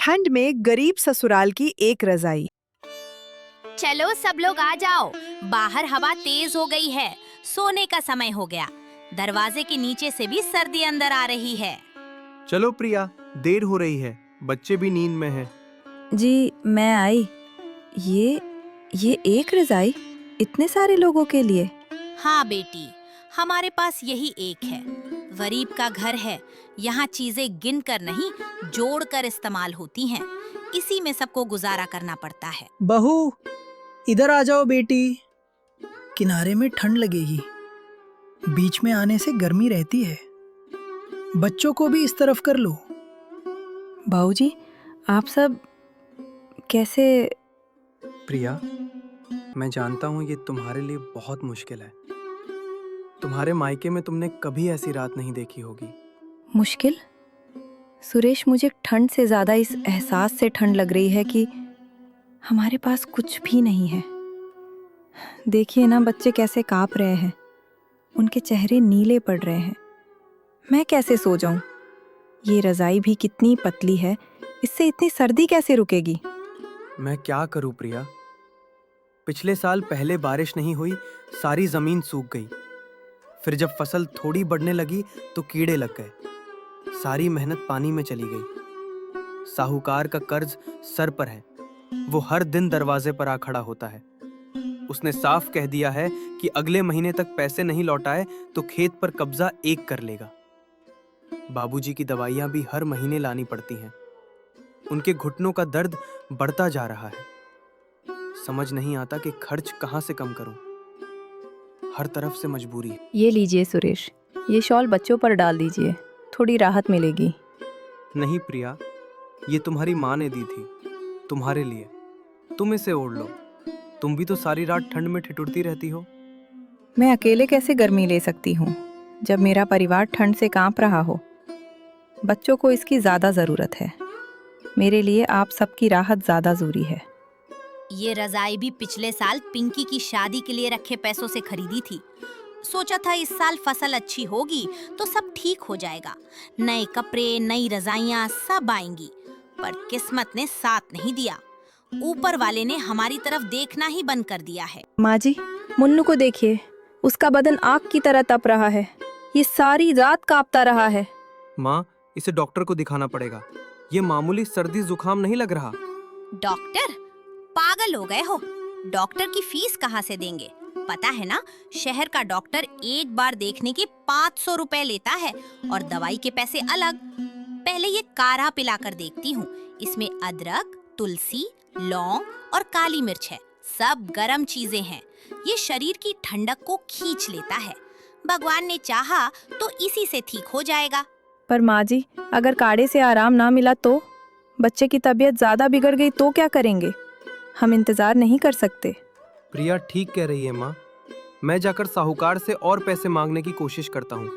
ठंड में गरीब ससुराल की एक रजाई। चलो सब लोग आ जाओ, बाहर हवा तेज हो गई है, सोने का समय हो गया। दरवाजे के नीचे से भी सर्दी अंदर आ रही है। चलो प्रिया, देर हो रही है, बच्चे भी नींद में हैं। जी मैं आई। ये एक रजाई इतने सारे लोगों के लिए? हाँ बेटी, हमारे पास यही एक है। गरीब का घर है, यहाँ चीजें गिन कर नहीं जोड़ कर इस्तेमाल होती हैं। इसी में सबको गुजारा करना पड़ता है। बहू, इधर आ जाओ बेटी। किनारे में ठंड लगेगी, बीच में आने से गर्मी रहती है। बच्चों को भी इस तरफ कर लो। बाबूजी, आप सब कैसे? प्रिया, मैं जानता हूँ ये तुम्हारे लिए बहुत मुश्किल है। तुम्हारे मायके में तुमने कभी ऐसी रात नहीं देखी होगी। मुश्किल? सुरेश, मुझे ठंड से ज्यादा इस एहसास से ठंड लग रही है कि हमारे पास कुछ भी नहीं है। देखिए ना, बच्चे कैसे कांप रहे हैं, उनके चेहरे नीले पड़ रहे हैं। मैं कैसे सो जाऊं? ये रजाई भी कितनी पतली है, इससे इतनी सर्दी कैसे रुकेगी? मैं क्या करूँ प्रिया? पिछले साल पहले बारिश नहीं हुई, सारी जमीन सूख गई। फिर जब फसल थोड़ी बढ़ने लगी तो कीड़े लग गए, सारी मेहनत पानी में चली गई। साहूकार का कर्ज सर पर है, वो हर दिन दरवाजे पर आ खड़ा होता है। उसने साफ कह दिया है कि अगले महीने तक पैसे नहीं लौटाए तो खेत पर कब्जा एक कर लेगा। बाबूजी की दवाइयां भी हर महीने लानी पड़ती हैं। उनके घुटनों का दर्द बढ़ता जा रहा है। समझ नहीं आता कि खर्च कहां से कम करूं। हर तरफ से मजबूरी है। ये लीजिए सुरेश, ये शॉल बच्चों पर डाल दीजिए, थोड़ी राहत मिलेगी। नहीं प्रिया, ये तुम्हारी माँ ने दी थी, तुम्हारे लिए। तुम इसे ओढ़ लो। तुम भी तो सारी रात ठंड में ठिठुरती रहती हो। मैं अकेले कैसे गर्मी ले सकती हूँ जब मेरा परिवार ठंड से कांप रहा हो? बच्चों को इसकी ज़्यादा ज़रूरत है। मेरे लिए आप सबकी राहत ज़्यादा ज़रूरी है। ये रजाई भी पिछले साल पिंकी की शादी के लिए रखे पैसों से खरीदी थी। सोचा था इस साल फसल अच्छी होगी तो सब ठीक हो जाएगा, नए कपड़े, नई रजाइयाँ सब आएंगी। पर किस्मत ने साथ नहीं दिया। ऊपर वाले ने हमारी तरफ देखना ही बंद कर दिया है। माँ जी, मुन्नू को देखिए, उसका बदन आग की तरह तप रहा है। ये सारी रात कांपता रहा है। माँ, इसे डॉक्टर को दिखाना पड़ेगा। ये मामूली सर्दी जुकाम नहीं लग रहा। डॉक्टर? पागल हो गए हो? डॉक्टर की फीस कहाँ से देंगे? पता है ना, शहर का डॉक्टर एक बार देखने के 500 रुपए लेता है और दवाई के पैसे अलग। पहले ये काढ़ा पिलाकर देखती हूँ। इसमें अदरक, तुलसी, लौंग और काली मिर्च है। सब गरम चीजें हैं। ये शरीर की ठंडक को खींच लेता है। भगवान ने चाहा तो इसी से ठीक हो जाएगा। पर माँ जी, अगर काढ़े से आराम ना मिला तो? बच्चे की तबीयत ज़्यादा बिगड़ गई तो क्या करेंगे? हम इंतज़ार नहीं कर सकते। प्रिया ठीक कह रही है माँ। मैं जाकर साहूकार से और पैसे मांगने की कोशिश करता हूँ,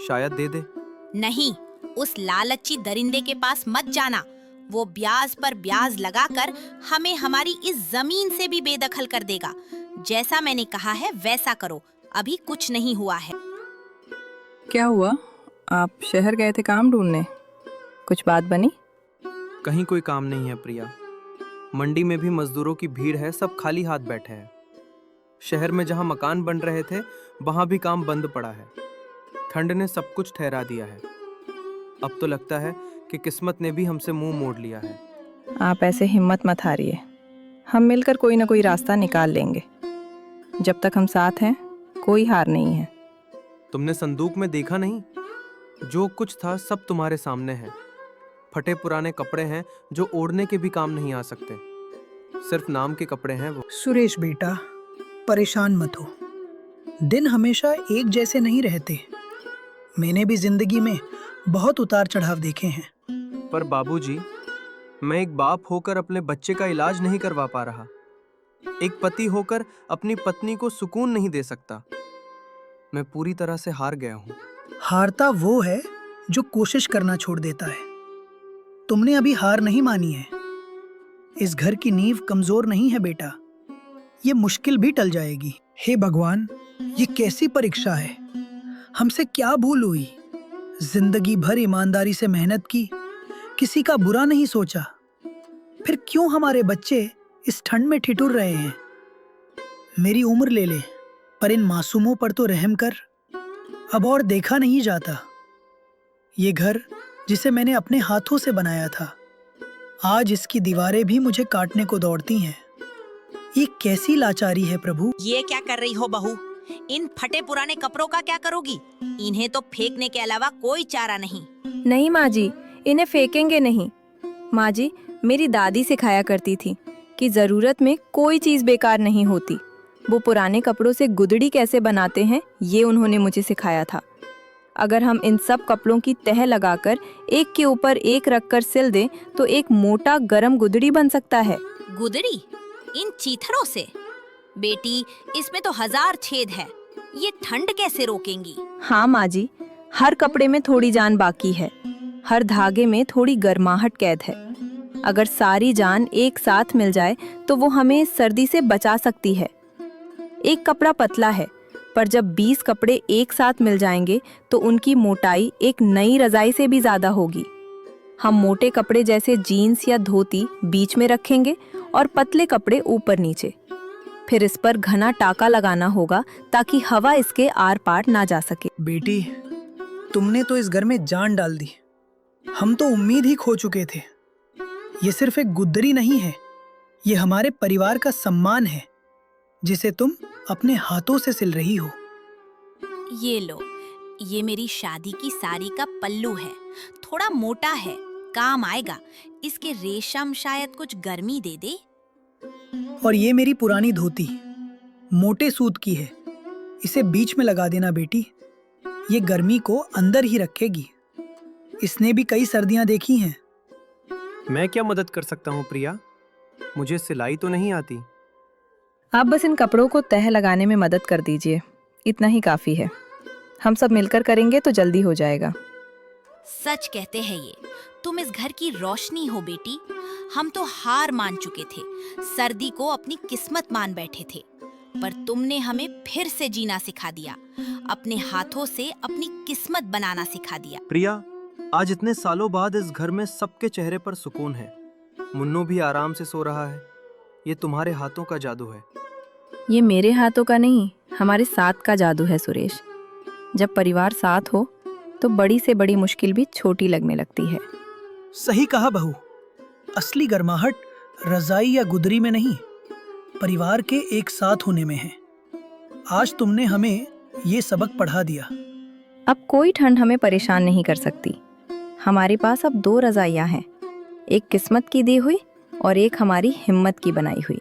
शायद दे दे। नहीं, उस लालची दरिंदे के पास मत जाना। वो ब्याज पर ब्याज लगाकर हमें हमारी इस जमीन से भी बेदखल कर देगा। जैसा मैंने कहा है वैसा करो, अभी कुछ नहीं हुआ है। क्या हुआ? आप शहर गए थे काम ढूंढने, कुछ बात बनी? कहीं कोई काम नहीं है प्रिया। मंडी में भी मजदूरों की भीड़ है, सब खाली हाथ बैठे हैं। शहर में जहाँ मकान बन रहे थे वहाँ भी काम बंद पड़ा है। ठंड ने सब कुछ ठहरा दिया है। अब तो लगता है कि किस्मत ने भी हमसे मुंह मोड़ लिया है। आप ऐसे हिम्मत मत हारिए, हम मिलकर कोई ना कोई रास्ता निकाल लेंगे। जब तक हम साथ हैं, कोई हार नहीं है। तुमने संदूक में देखा नहीं? जो कुछ था सब तुम्हारे सामने है। फटे पुराने कपड़े हैं जो ओढ़ने के भी काम नहीं आ सकते। सिर्फ नाम के कपड़े हैं वो। सुरेश बेटा, परेशान मत हो। दिन हमेशा एक जैसे नहीं रहते। मैंने भी जिंदगी में बहुत उतार चढ़ाव देखे हैं। पर बाबूजी, मैं एक बाप होकर अपने बच्चे का इलाज नहीं करवा पा रहा। एक पति होकर अपनी पत्नी को सुकून नहीं दे सकता। मैं पूरी तरह से हार गया हूँ। हारता वो है जो कोशिश करना छोड़ देता है। तुमने अभी हार नहीं मानी है। इस घर की नींव कमजोर नहीं है बेटा। ये मुश्किल भी टल जाएगी। हे भगवान, ये कैसी परीक्षा है? हमसे क्या भूल हुई? जिंदगी भर ईमानदारी से मेहनत की, किसी का बुरा नहीं सोचा, फिर क्यों हमारे बच्चे इस ठंड में ठिठुर रहे हैं? मेरी उम्र ले ले, पर इन मासूमों पर तो रहम कर। अब और देखा नहीं जाता। ये घर जिसे मैंने अपने हाथों से बनाया था, आज इसकी दीवारें भी मुझे काटने को दौड़ती हैं। ये कैसी लाचारी है प्रभु। ये क्या कर रही हो बहू? इन फटे पुराने कपड़ों का क्या करोगी? इन्हें तो फेंकने के अलावा कोई चारा नहीं। नहीं माँ जी, इन्हें फेंकेंगे नहीं। माँ जी, मेरी दादी सिखाया करती थी कि जरूरत में कोई चीज बेकार नहीं होती। वो पुराने कपड़ों से गुदड़ी कैसे बनाते हैं, ये उन्होंने मुझे सिखाया था। अगर हम इन सब कपड़ों की तह लगाकर एक के ऊपर एक रखकर सिल दें तो एक मोटा गरम गुदड़ी बन सकता है। गुदड़ी? इन चीथड़ों से? बेटी, इसमें तो 1000 छेद है। ये ठंड कैसे रोकेंगी? हाँ माँ जी, हर कपड़े में थोड़ी जान बाकी है, हर धागे में थोड़ी गर्माहट कैद है। अगर सारी जान एक साथ मिल जाए तो वो हमें सर्दी से बचा सकती है। एक कपड़ा पतला है, पर जब 20 कपड़े एक साथ मिल जाएंगे तो उनकी मोटाई एक नई रजाई से भी ज्यादा होगी। हम मोटे कपड़े जैसे जीन्स या धोती बीच में रखेंगे और पतले कपड़े ऊपर नीचे। फिर इस पर घना टाका लगाना होगा ताकि हवा इसके आर पार ना जा सके। बेटी, तुमने तो इस घर में जान डाल दी। हम तो उम्मीद ही खो चुके थे। ये सिर्फ एक गुद्दरी नहीं है, ये हमारे परिवार का सम्मान है, जिसे तुम अपने हाथों से सिल रही हो। ये लो, ये मेरी शादी की साड़ी का पल्लू है। थोड़ा मोटा है, काम आएगा। इसके रेशम शायद कुछ गर्मी दे दे। और ये मेरी पुरानी धोती मोटे सूत की है, इसे बीच में लगा देना बेटी। ये गर्मी को अंदर ही रखेगी। इसने भी कई सर्दियां देखी हैं। मैं क्या मदद कर सकता हूँ प्रिया? मुझे सिलाई तो नहीं आती। आप बस इन कपड़ों को तह लगाने में मदद कर दीजिए, इतना ही काफी है। हम सब मिलकर करेंगे तो जल्दी हो जाएगा। सच कहते हैं ये, तुम इस घर की रोशनी हो बेटी। हम तो हार मान चुके थे, सर्दी को अपनी किस्मत मान बैठे थे, पर तुमने हमें फिर से जीना सिखा दिया। अपने हाथों से अपनी किस्मत बनाना सिखा दिया। प्रिया, आज इतने सालों बाद इस घर में सबके चेहरे पर सुकून है। मुन्नू भी आराम से सो रहा है। ये तुम्हारे हाथों का जादू है। ये मेरे हाथों का नहीं, हमारे साथ का जादू है सुरेश। जब परिवार साथ हो तो बड़ी से बड़ी मुश्किल भी छोटी लगने लगती है। सही कहा बहू। असली गर्माहट रजाई या गुदरी में नहीं, परिवार के एक साथ होने में है। आज तुमने हमें ये सबक पढ़ा दिया। अब कोई ठंड हमें परेशान नहीं कर सकती। हमारे पास अब 2 रजाइयाँ हैं, एक किस्मत की दी हुई और एक हमारी हिम्मत की बनाई हुई।